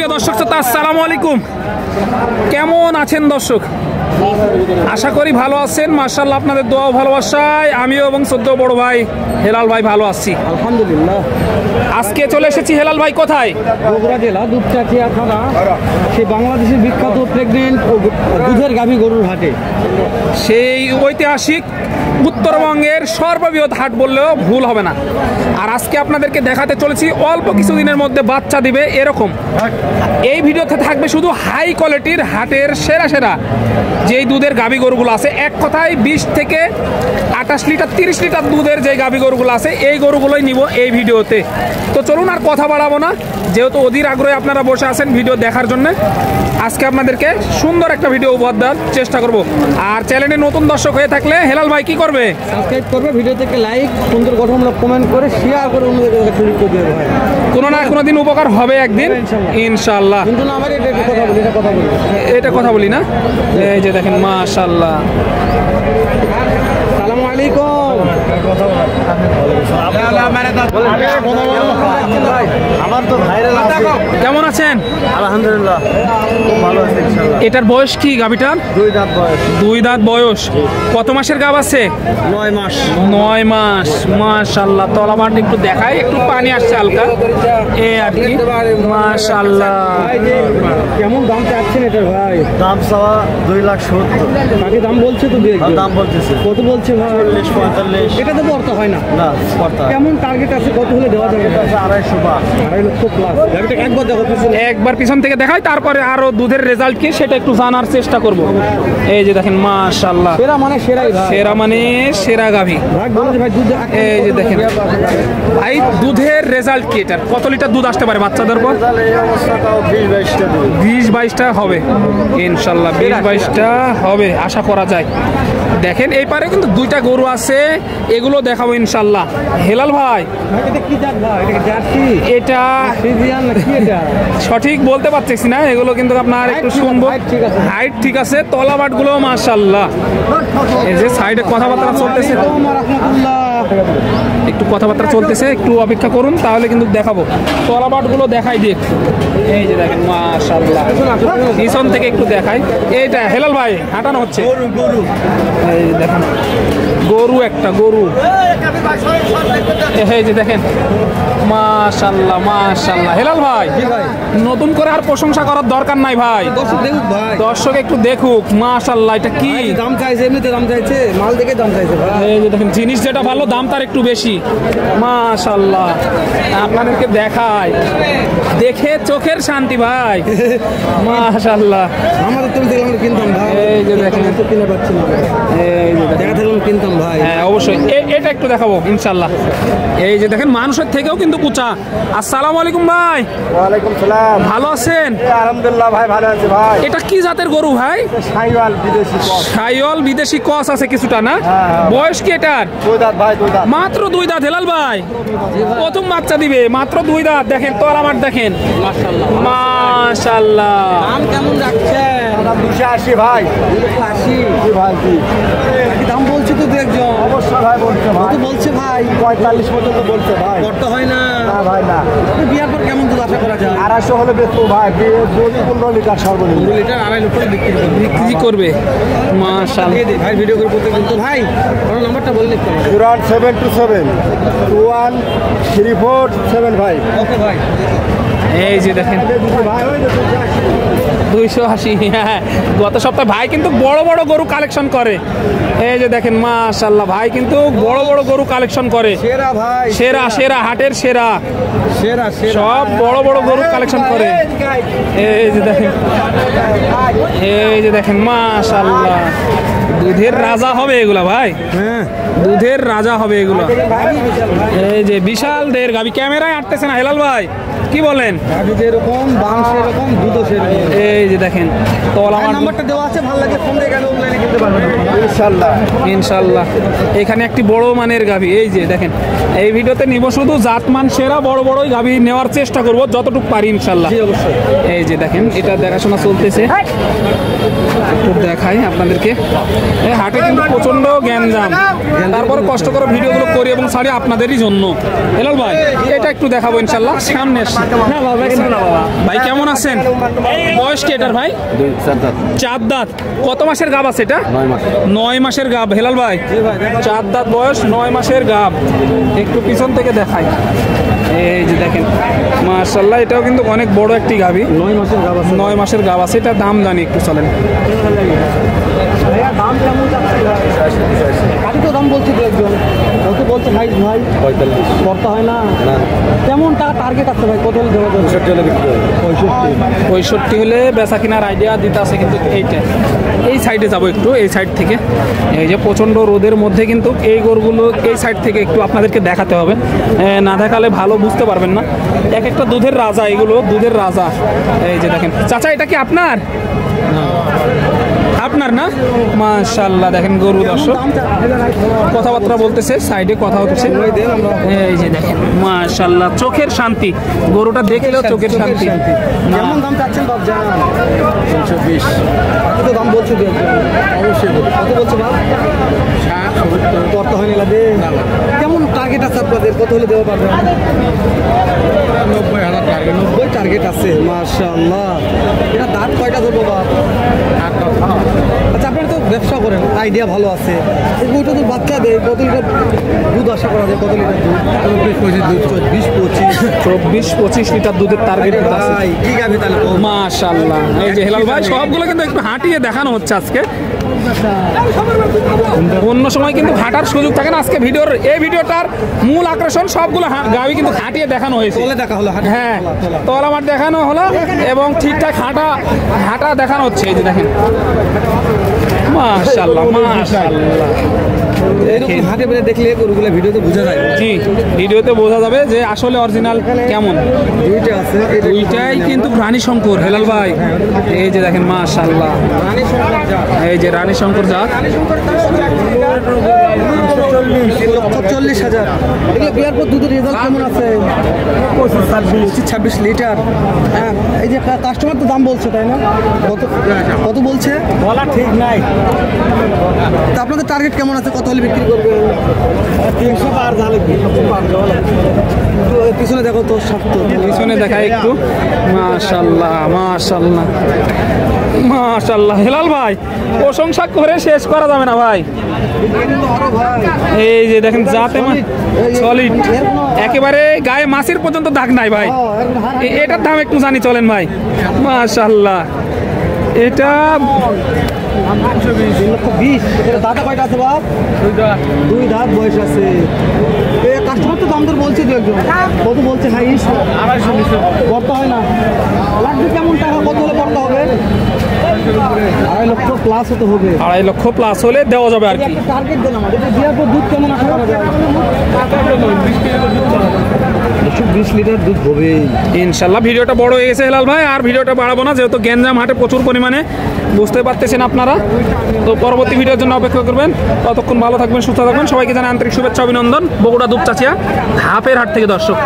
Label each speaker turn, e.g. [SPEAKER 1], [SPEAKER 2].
[SPEAKER 1] প্রিয় দর্শক শ্রোতা, আসসালামু আলাইকুম। কেমন আছেন দর্শক? আশা করি ভালো আছেন। মাশাআল্লাহ, আপনাদের দোয়া ও ভালোবাসায় আমিও এবং সদ্য বড় ভাই হেলাল ভাই ভালো আছি
[SPEAKER 2] আলহামদুলিল্লাহ।
[SPEAKER 1] আজকে চলে এসেছি হেলাল ভাই কোথায়?
[SPEAKER 2] বগুড়া জেলা দুপচাচিয়া থানা, সেই বাংলাদেশের বিখ্যাত প্রেগনেন্ট ও দুধের গাভী গরুর হাটে।
[SPEAKER 1] সেই ঐতিহাসিক উত্তরবঙ্গের সর্ববৃহৎ হাট বললেও ভুল হবে না। আর আজকে আপনাদেরকে দেখাতে চলেছি অল্প কিছুদিনের মধ্যে বাচ্চা দিবে এরকম। এই ভিডিওতে থাকবে শুধু হাই কোয়ালিটির হাটের সেরা সেরা যেই দুধের গাভী গরুগুলো আছে, এক কথায় 20 থেকে 28 লিটার 30 লিটার দুধের যে গাভী গরুগুলো আছে এই গরুগুলোই নিব এই ভিডিওতে। তো চলুন আর কথা বাড়াবো না, যেহেতু অধীর আগ্রহে আপনারা বসে আছেন ভিডিও দেখার জন্য। আজকে আপনাদেরকে সুন্দর একটা ভিডিও উপহার দেওয়ার চেষ্টা করব। আর চ্যানেলে নতুন দর্শক হয়ে থাকলে হেলাল ভাই কি করবে?
[SPEAKER 2] সাবস্ক্রাইব করবে, ভিডিও থেকে লাইক, সুন্দর গঠনমূলক কমেন্ট করে শেয়ার করে অন্যদের কাছে করে দেবে ভাই।
[SPEAKER 1] কোনো না কোনো দিন উপকার হবে একদিন ইনশাআল্লাহ।
[SPEAKER 2] কিন্তু না আমার এটা কথা বলি,
[SPEAKER 1] এটা কথা বলি না। এই যে দেখেন মাশাআল্লাহ।
[SPEAKER 2] আসসালামু আলাইকুম।
[SPEAKER 1] কেমন আছেন?
[SPEAKER 2] আলহামদুলিল্লাহ, খুব ভালো আছে ইনশাআল্লাহ।
[SPEAKER 1] এটার বয়স কি গাভীটার?
[SPEAKER 2] 2 দাঁত বয়স।
[SPEAKER 1] 2 দাঁত বয়স। কত মাসের গাভ আছে?
[SPEAKER 2] 9 মাস।
[SPEAKER 1] 9 মাস। মাশাআল্লাহ, তলাবাট একটু দেখাই, একটু পানি আসছে হালকা এই আর কি। মাশাআল্লাহ।
[SPEAKER 2] কেমন দাম চাচ্ছেন এটার ভাই?
[SPEAKER 3] দাম চাওয়া 2,70,000।
[SPEAKER 2] বাকি দাম বলছে তো
[SPEAKER 3] দাম বলতেছে
[SPEAKER 2] কত বলছে ভাই?
[SPEAKER 3] 40-45।
[SPEAKER 2] এটা তো বর্তা হয় না।
[SPEAKER 3] না স্পর্ধা
[SPEAKER 2] কেমন টার্গেট আছে, কত হলে দেওয়া যাবে?
[SPEAKER 3] 250 বা
[SPEAKER 2] 2.5 লক্ষ প্লাস। গাড়িটা একবার দেখো পিছনে।
[SPEAKER 1] একবার পিছন থেকে দেখাই, তারপরে আরো দুধের রেজাল্ট কি সেটা একটু জানার চেষ্টা করব। এই যে দেখেন মাশাআল্লাহ,
[SPEAKER 2] সেরা মানে সেরাই ভাই।
[SPEAKER 1] সেরা মানে সেরা গাভী।
[SPEAKER 2] ভাই বলে যে ভাই দুধ
[SPEAKER 1] এই যে দেখেন ভাই, দুধের রেজাল্ট কি এটার? কত লিটার দুধ আসতে পারে বাচ্চাদের পর?
[SPEAKER 3] এই অবস্থাটাও 20-22টা
[SPEAKER 1] 20-22টা হবে ইনশাল্লাহ। 20-22টা হবে আশা করা যায়। দেখেন এই পারে কিন্তু 2টা গরু আছে, এগুলো দেখাবো ইনশাল্লাহ। হেলাল ভাই,
[SPEAKER 2] এটা কি জাত ভাই? এটা জার্সি,
[SPEAKER 1] এটা
[SPEAKER 2] ফ্রিজিয়ান না কি এটা?
[SPEAKER 1] সঠিক বলতে পারতেছি না, এগুলো কিন্তু আপনার একটু শুনবো। হাইট ঠিক আছে, তলাবাট গুলো মাশাআল্লাহ। এই যে সাইডে কথাবার্তা চলতেছে, একটু কথাবার্তা চলতেছে, একটু অপেক্ষা করুন তাহলে কিন্তু দেখাবো। তলাবাট গুলো দেখাই দিক। এই যে দেখেন মাশাআল্লাহ, পিছন থেকে একটু দেখাই। এইটা হেলাল ভাই হাঁটানো হচ্ছে গরু। এই যে দেখেন গরু, একটা গরু। এই যে দেখেন মাশাআল্লাহ মাশাআল্লাহ। হেলাল ভাই, নতুন করে আর প্রশংসা করার দরকার নাই ভাই, দর্শক একটু দেখুক। মাশাআল্লাহ, এটা কি
[SPEAKER 2] দাম চাইছে? এমনিতে দাম চাইছে, মাল দেখে দাম চাইছে ভাই।
[SPEAKER 1] এই যে দেখেন জিনিস যেটা ভালো দাম তার একটু বেশি। মাশাআল্লাহ, আপনাদেরকে দেখায়, দেখে চোখের শান্তি ভাই। মাশাআল্লাহ,
[SPEAKER 2] আমাদের তুমি দেখলাম কিনতাম ভাই।
[SPEAKER 1] এই যে দেখেন
[SPEAKER 2] তো কিনে পাচ্ছি না।
[SPEAKER 1] এই যে
[SPEAKER 2] দেখা থাকলাম কিনতাম ভাই।
[SPEAKER 1] হ্যাঁ অবশ্যই, এটা একটু দেখাবো ইনশাআল্লাহ। এই যে দেখেন মানুষের থেকেও কিন্তু কুচা। আসসালামু আলাইকুম ভাই।
[SPEAKER 3] ওয়ালাইকুম সালাম।
[SPEAKER 1] ভালো আছেন?
[SPEAKER 3] আলহামদুলিল্লাহ ভাই, ভালো আছি ভাই।
[SPEAKER 1] এটা কি জাতের গরু ভাই?
[SPEAKER 3] শাইওয়াল বিদেশি কস।
[SPEAKER 1] শাইওয়াল বিদেশি কস আছে কিছুটা না? বয়স কি এটার?
[SPEAKER 3] 2 দাঁত ভাই, 2 দাঁত।
[SPEAKER 1] মাত্র 2 দাঁত হেলাল ভাই, প্রথম বাচ্চা দিবে, মাত্র 2 দাঁত। দেখেন তলামাট দেখেন মাশাআল্লাহ।
[SPEAKER 2] দাম কেমন রাখছেন?
[SPEAKER 3] 280 ভাই।
[SPEAKER 2] 280
[SPEAKER 3] জি ভাই, জি।
[SPEAKER 2] দাম বলছে তো একজন।
[SPEAKER 3] অবশ্যই ভাই বলছে ভাই।
[SPEAKER 2] কত বলছে ভাই?
[SPEAKER 3] 45 পর্যন্ত বলছে ভাই।
[SPEAKER 2] করতে হয় না।
[SPEAKER 3] না ভাই না।
[SPEAKER 2] বিয়ার পর কেমন দুধ আশা করা যায়?
[SPEAKER 3] 250 হলে বেচবো ভাই। 15 লিটার সর্বনিম্ন।
[SPEAKER 2] 2 লিটার 2.5 লক্ষ
[SPEAKER 1] বিক্রি করবে মাশাআল্লাহ।
[SPEAKER 2] ভাই ভিডিও করে প্রত্যেকদিন তো ভাই আমার নাম্বারটা বলে দিতে হবে।
[SPEAKER 3] 0727 213475 ভাই।
[SPEAKER 2] ওকে ভাই।
[SPEAKER 1] এই যে দেখেন
[SPEAKER 3] ভাই ওই যে
[SPEAKER 1] 280। হ্যাঁ, গত সপ্তাহে ভাই কিন্তু বড় বড় গরু কালেকশন করে। এই যে দেখেন মাশাআল্লাহ, ভাই কিন্তু বড় বড় গরু কালেকশন করে।
[SPEAKER 2] সেরা ভাই,
[SPEAKER 1] সেরা সেরা হাটের সেরা,
[SPEAKER 2] সেরা সেরা
[SPEAKER 1] সব বড় বড় গরু কালেকশন করে। এই যে দেখেন, এই যে দেখেন মাশাআল্লাহ, দুধের রাজা হবে এগুলা ভাই।
[SPEAKER 2] হ্যাঁ,
[SPEAKER 1] দুধের রাজা হবে এগুলা। এই যে বিশাল দের গাবি, ক্যামেরায় আটতেছে না হেলাল ভাই, কি বলেন?
[SPEAKER 2] গাভী যেরকম দাম সেরকম, দুধও সেরকম।
[SPEAKER 1] এই যে দেখেন তলা
[SPEAKER 2] আমার নাম্বারটা দেওয়া আছে, ভালো লাগে ফোন দিয়ে গেলে অনলাইনে কিনতে পারবেন
[SPEAKER 3] ইনশাআল্লাহ
[SPEAKER 1] ইনশাআল্লাহ। এখানে একটি বড় মানের গাভী, এই যে দেখেন। এই ভিডিওতে নিব শুধু জাতমান সেরা বড় বড়ই গাভী নেওয়ার চেষ্টা করব যতটুকু পারি ইনশাআল্লাহ।
[SPEAKER 2] জি অবশ্যই।
[SPEAKER 1] এই যে দেখেন এটা দেখাশোনা চলতেছে, একটু দেখাই আপনাদেরকে। এই হাটে কিন্তু প্রচন্ড গ্যাঞ্জাম, তারপর কষ্ট করে ভিডিওগুলো করি এবং ছাড়ি আপনাদেরই জন্য। হেলাল ভাই, এটা একটু দেখাবো ইনশাআল্লাহ।
[SPEAKER 2] না বাবা কিন্তু না বাবা।
[SPEAKER 1] ভাই কেমন আছেন? বয়স কি এটার ভাই? 4 দাঁত। কত মাসের গাব আছে এটা? 9 মাসের গাব। হেলাল ভাই 4 দাঁত বয়স, 9 মাসের গাব। একটু পিছন থেকে দেখাই। এই যে দেখেন মাশাআল্লাহ, এটাও কিন্তু অনেক বড় একটি গাভী।
[SPEAKER 2] 9 মাসের গাব আছে।
[SPEAKER 1] 9 মাসের গাব আছে। এটা দাম জানি একটু চলেন।
[SPEAKER 2] ভাইয়া দাম কেমন যাচ্ছে? কাটি তো দাম বলছে তো একজন, কত বলছে ভাই? ভাই
[SPEAKER 3] 45
[SPEAKER 2] করতে হয় না। কেমন টার্গেট আছে ভাই? কত হলে দেওয়া যাবে?
[SPEAKER 1] 65 হলে বেচা কেনার আইডিয়া দিতে আছে। কিন্তু এইটা এই সাইডে যাব একটু, এই সাইড থেকে। এই যে প্রচণ্ড রোদের মধ্যে কিন্তু এই গরুগুলো এই সাইড থেকে একটু আপনাদেরকে দেখাতে হবে, না দেখালে ভালো বুঝতে পারবেন না। এক একটা দুধের রাজা, এগুলো দুধের রাজা। এই যে দেখেন চাচা, এটা কি আপনার? আপনার না? মাশাআল্লাহ দেখেন গরু দর্শক কথাবার্তা বলতেছে, সাইডে কথা হচ্ছে। এই যে দেখেন মাশাআল্লাহ, চোখের শান্তি। গরুটা দেখলেও চোখের শান্তি।
[SPEAKER 2] কেমন দাম চাচ্ছেন বাপ জান?
[SPEAKER 3] 320
[SPEAKER 2] কত দাম বলছে দু একজন?
[SPEAKER 3] অবশ্যই
[SPEAKER 2] কত বলছে বাপ?
[SPEAKER 3] 60
[SPEAKER 2] করতে হয় না দে। কেমন টার্গেট আছে আপনাদের? কত হলে দেওয়া পারবেন?
[SPEAKER 3] 90,000 টার্গেট।
[SPEAKER 2] 90 টার্গেট আছে। মাশাআল্লাহ। এটা দাঁত কয়টা ধরবো বাপ? আচ্ছা, আপনারা তো ব্যবসা করেন, আইডিয়া ভালো আছে। এই বইটা তো বাচ্চা দেয়, কত লিটার দুধ আশা করা যায়? কত লিটার দুধ?
[SPEAKER 1] 24-25 লিটার দুধের টার্গেট আছে।
[SPEAKER 2] ভাই ঠিক আছে তাহলে।
[SPEAKER 1] মাশাআল্লাহ। এই যে হেলাল ভাই সবগুলো কিন্তু একটু হাঁটিয়ে দেখানো হচ্ছে আজকে। অন্য সময় কিন্তু হাঁটার সুযোগ থাকে না। আজকে এই ভিডিওটার মূল আকর্ষণ সবগুলো গাভী কিন্তু হাঁটিয়ে দেখানো হয়েছে।
[SPEAKER 2] তোলে দেখা হলো।
[SPEAKER 1] হ্যাঁ, তলা মাঠ দেখানো হলো এবং ঠিকঠাক হাঁটা দেখানো হচ্ছে। এই যে দেখেন মাশাআল্লাহ মাশাআল্লাহ।
[SPEAKER 2] এইরকম হাতে বেড়ে দেখলে গরুগুলো ভিডিওতে বোঝা যায়।
[SPEAKER 1] জি, ভিডিওতে বোঝা যাবে যে আসলে অরিজিনাল কেমন।
[SPEAKER 2] দুইটা আছে,
[SPEAKER 1] দুইটাই কিন্তু রানী শঙ্কর। হেলাল ভাই এই যে দেখেন মাশাআল্লাহ, এই যে রানী শঙ্কর জাত।
[SPEAKER 2] 40,000। এগুলো বিয়ার পর দুধের রেজাল্ট কেমন আছে? 25-26 লিটার। হ্যাঁ, এই যে কাস্টমার তো দাম বলছে তাই না? কত বলছে? বলা ঠিক নাই। তা আপনাদের টার্গেট কেমন আছে? কত হলে বিক্রি করবে? 300 পার জালে। পিছনে দেখো তো,
[SPEAKER 1] পিছনে দেখা একটু। মাশাআল্লাহ মাশাআল্লাহ মাশাআল্লাহ। হেলাল ভাই প্রশংসা করে শেষ করা যাবে না ভাই। এই যে দেখেন জাতে সলিড, একেবারে গায়ে মাছের পর্যন্ত দাগ নাই ভাই। এটার দাম একটু জানি চলেন ভাই। মাশাআল্লাহ, এটা
[SPEAKER 2] 320। দাদা কয়টা আছে বাপ? 2 দাঁত বয়স আছে। কাস্টমার তো দাম দর বলছে দু একজন। কত বলছে? হাই 250 করতে হয় না। লাগবে কেমন টাকা? কত হলে করতে হবে? 2.5 লক্ষ প্লাস হতে হবে।
[SPEAKER 1] 2.5 লক্ষ প্লাস হলে দেওয়া যাবে আর কি।
[SPEAKER 2] টার্গেট দেন আমাদের। দেওয়ার পর দুধ কেমন আশা করা যায়? 20 লিটার দুধ হবে
[SPEAKER 1] ইনশাল্লাহ। ভিডিওটা বড় হয়ে গেছে হেলাল ভাই, আর ভিডিওটা বাড়াবো না, যেহেতু গ্যাঞ্জাম হাটে প্রচুর পরিমাণে, বুঝতে পারতেছেন আপনারা। তো পরবর্তী ভিডিওর জন্য অপেক্ষা করবেন। ততক্ষণ ভালো থাকবেন, সুস্থ থাকবেন। সবাইকে জানাই আন্তরিক শুভেচ্ছা অভিনন্দন। বগুড়া দুপচাচিয়া হাফের হাট থেকে দর্শক।